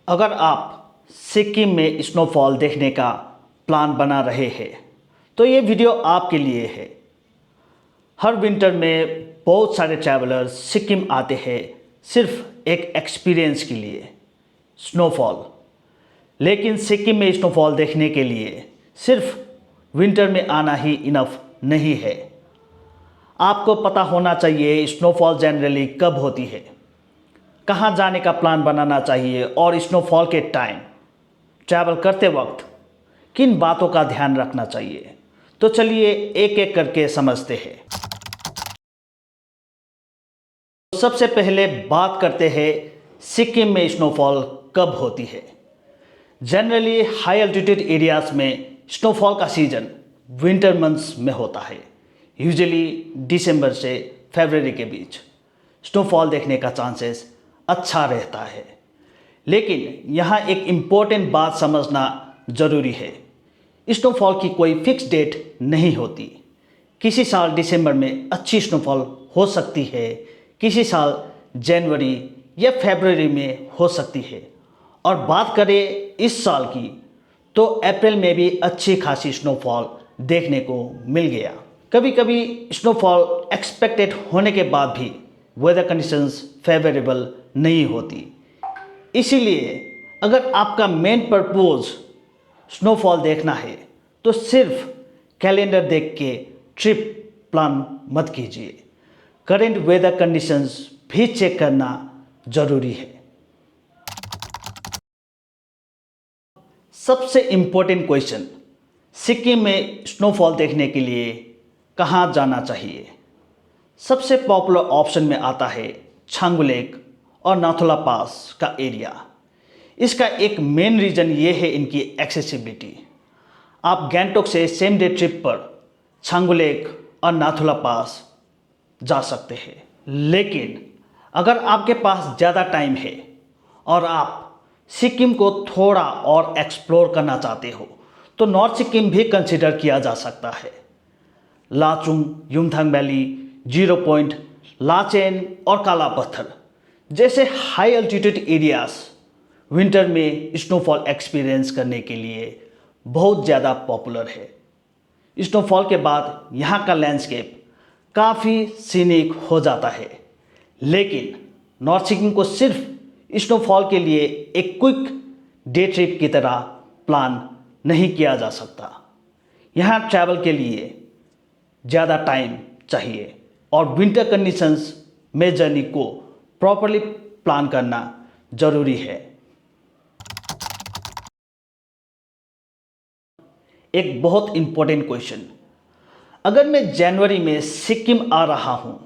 अगर आप सिक्किम में स्नोफॉल देखने का प्लान बना रहे हैं तो ये वीडियो आपके लिए है। हर विंटर में बहुत सारे ट्रैवलर्स सिक्किम आते हैं सिर्फ एक एक्सपीरियंस के लिए, स्नोफॉल। लेकिन सिक्किम में स्नोफॉल देखने के लिए सिर्फ विंटर में आना ही इनफ नहीं है। आपको पता होना चाहिए स्नोफॉल जनरली कब होती है, कहाँ जाने का प्लान बनाना चाहिए और स्नोफॉल के टाइम ट्रैवल करते वक्त किन बातों का ध्यान रखना चाहिए। तो चलिए एक एक करके समझते हैं। सबसे पहले बात करते हैं सिक्किम में स्नोफॉल कब होती है। जनरली हाई एल्टीट्यूड एरियाज में स्नोफॉल का सीजन विंटर मंथ्स में होता है। यूजुअली दिसंबर से फरवरी के बीच स्नोफॉल देखने का चांसेस अच्छा रहता है। लेकिन यहाँ एक इम्पोर्टेंट बात समझना ज़रूरी है, स्नोफॉल की कोई फिक्स डेट नहीं होती। किसी साल दिसंबर में अच्छी स्नोफॉल हो सकती है, किसी साल जनवरी या फरवरी में हो सकती है, और बात करें इस साल की तो अप्रैल में भी अच्छी खासी स्नोफॉल देखने को मिल गया। कभी कभी स्नोफॉल एक्सपेक्टेड होने के बाद भी वेदर कंडीशंस फेवरेबल नहीं होती। इसीलिए अगर आपका मेन पर्पस स्नोफॉल देखना है तो सिर्फ कैलेंडर देख के ट्रिप प्लान मत कीजिए। करेंट वेदर कंडीशंस भी चेक करना ज़रूरी है। सबसे इम्पोर्टेंट क्वेश्चन, सिक्किम में स्नोफॉल देखने के लिए कहाँ जाना चाहिए। सबसे पॉपुलर ऑप्शन में आता है छांगु लेक और नाथुला पास का एरिया। इसका एक मेन रीज़न ये है इनकी एक्सेसिबिलिटी। आप गैंगटॉक से सेम डे ट्रिप पर छांगु लेक और नाथुला पास जा सकते हैं। लेकिन अगर आपके पास ज़्यादा टाइम है और आप सिक्किम को थोड़ा और एक्सप्लोर करना चाहते हो तो नॉर्थ सिक्किम भी कंसिडर किया जा सकता है। Lachung, Yumthang valley, zero point, Lachen और काला पत्थर जैसे हाई एल्टीट्यूड एरियाज विंटर में स्नोफॉल एक्सपीरियंस करने के लिए बहुत ज़्यादा पॉपुलर है। स्नोफॉल के बाद यहाँ का लैंडस्केप काफ़ी सीनिक हो जाता है। लेकिन नॉर्थ सिक्किम को सिर्फ स्नोफॉल के लिए एक क्विक डे ट्रिप की तरह प्लान नहीं किया जा सकता। यहाँ ट्रैवल के लिए ज़्यादा टाइम चाहिए और विंटर कंडीशंस में जर्नी को प्रॉपरली प्लान करना ज़रूरी है। एक बहुत इम्पोर्टेंट क्वेश्चन, अगर मैं जनवरी में सिक्किम आ रहा हूँ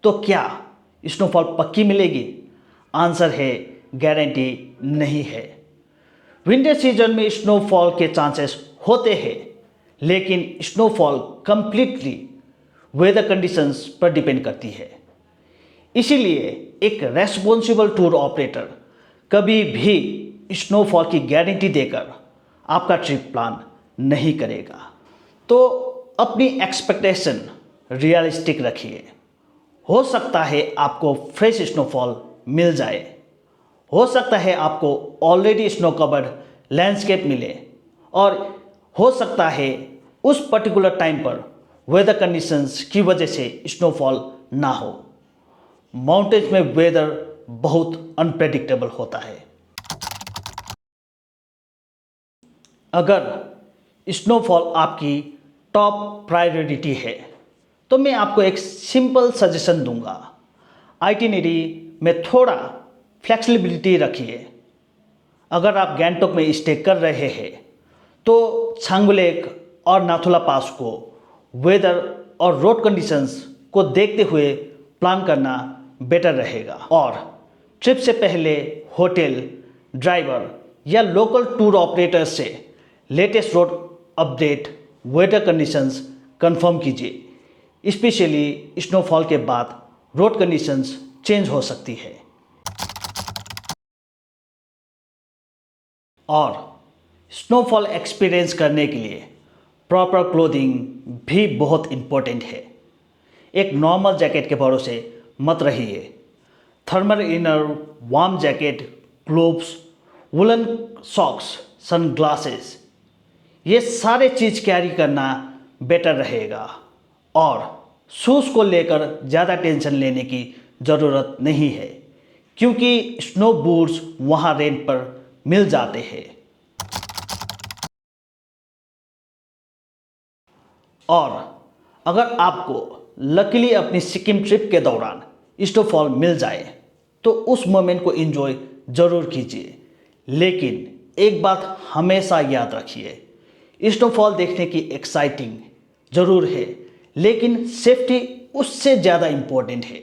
तो क्या स्नोफॉल पक्की मिलेगी? आंसर है गारंटी नहीं है। विंटर सीजन में स्नोफॉल के चांसेस होते हैं, लेकिन स्नोफॉल कंप्लीटली वेदर कंडीशंस पर डिपेंड करती है। इसीलिए एक रेस्पॉन्सिबल टूर ऑपरेटर कभी भी स्नोफॉल की गारंटी देकर आपका ट्रिप प्लान नहीं करेगा। तो अपनी एक्सपेक्टेशन रियलिस्टिक रखिए। हो सकता है आपको फ्रेश स्नोफॉल मिल जाए, हो सकता है आपको ऑलरेडी स्नो कवर्ड लैंडस्केप मिले, और हो सकता है उस पर्टिकुलर टाइम पर वेदर कंडीशंस की वजह से स्नोफॉल ना हो। माउंटेन्स में वेदर बहुत अनप्रेडिक्टेबल होता है। अगर स्नोफॉल आपकी टॉप प्रायोरिटी है तो मैं आपको एक सिंपल सजेशन दूंगा। आइटिनरी में थोड़ा फ्लेक्सिबिलिटी रखिए। अगर आप गैंगटॉक में स्टे कर रहे हैं तो छांगु लेक और नाथुला पास को वेदर और रोड कंडीशंस को देखते हुए प्लान करना बेटर रहेगा। और ट्रिप से पहले होटल, ड्राइवर या लोकल टूर ऑपरेटर से latest road update, weather conditions confirm कीजिए। स्पेशली स्नोफॉल के बाद रोड कंडीशंस चेंज हो सकती है। और स्नोफॉल एक्सपीरियंस करने के लिए प्रॉपर क्लोथिंग भी बहुत इम्पोर्टेंट है। एक नॉर्मल जैकेट के भरोसे मत रहिए। Thermal inner, warm jacket, gloves, woollen socks, sunglasses, ये सारे चीज़ कैरी करना बेटर रहेगा। और शूज़ को लेकर ज़्यादा टेंशन लेने की ज़रूरत नहीं है, क्योंकि स्नो बूट्स वहाँ रेंट पर मिल जाते हैं। और अगर आपको लकीली अपनी सिक्किम ट्रिप के दौरान स्नोफॉल मिल जाए तो उस मोमेंट को एंजॉय ज़रूर कीजिए। लेकिन एक बात हमेशा याद रखिए, स्नोफॉल देखने की एक्साइटिंग ज़रूर है, लेकिन सेफ्टी उससे ज़्यादा इम्पोर्टेंट है।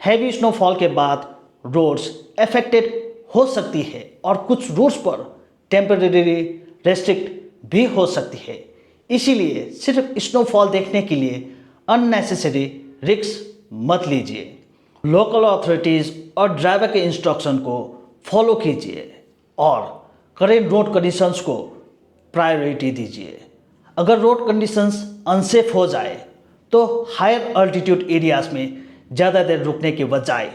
हैवी स्नोफॉल के बाद रोड्स अफेक्टेड हो सकती है और कुछ रूट्स पर टेम्परेरी रेस्ट्रिक्ट भी हो सकती है। इसीलिए सिर्फ स्नोफॉल देखने के लिए अननेसेसरी रिस्क मत लीजिए। लोकल अथॉरिटीज़ और ड्राइवर के इंस्ट्रक्शन को फॉलो कीजिए और करेंट रोड कंडीशंस को प्रायोरिटी दीजिए। अगर रोड कंडीशंस अनसेफ हो जाए तो हायर अल्टीट्यूड एरियाज में ज़्यादा देर रुकने के बजाय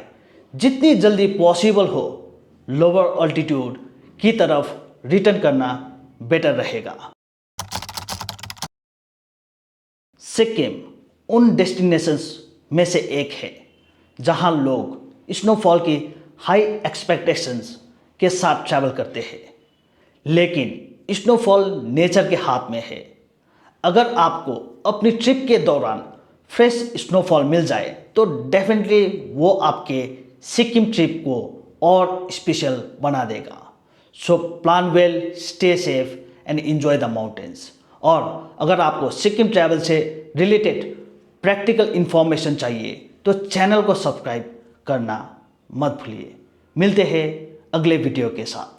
जितनी जल्दी पॉसिबल हो लोअर अल्टीट्यूड की तरफ रिटर्न करना बेटर रहेगा। सिक्किम उन डेस्टिनेशंस में से एक है जहां लोग स्नोफॉल की हाई एक्सपेक्टेशंस के साथ ट्रैवल करते हैं, लेकिन स्नोफॉल नेचर के हाथ में है। अगर आपको अपनी ट्रिप के दौरान फ्रेश स्नोफॉल मिल जाए तो डेफिनेटली वो आपके सिक्किम ट्रिप को और स्पेशल बना देगा। So plan well, stay safe and enjoy the mountains. और अगर आपको सिक्किम ट्रैवल से रिलेटेड प्रैक्टिकल इन्फॉर्मेशन चाहिए तो चैनल को सब्सक्राइब करना मत भूलिए। मिलते हैं अगले वीडियो के साथ।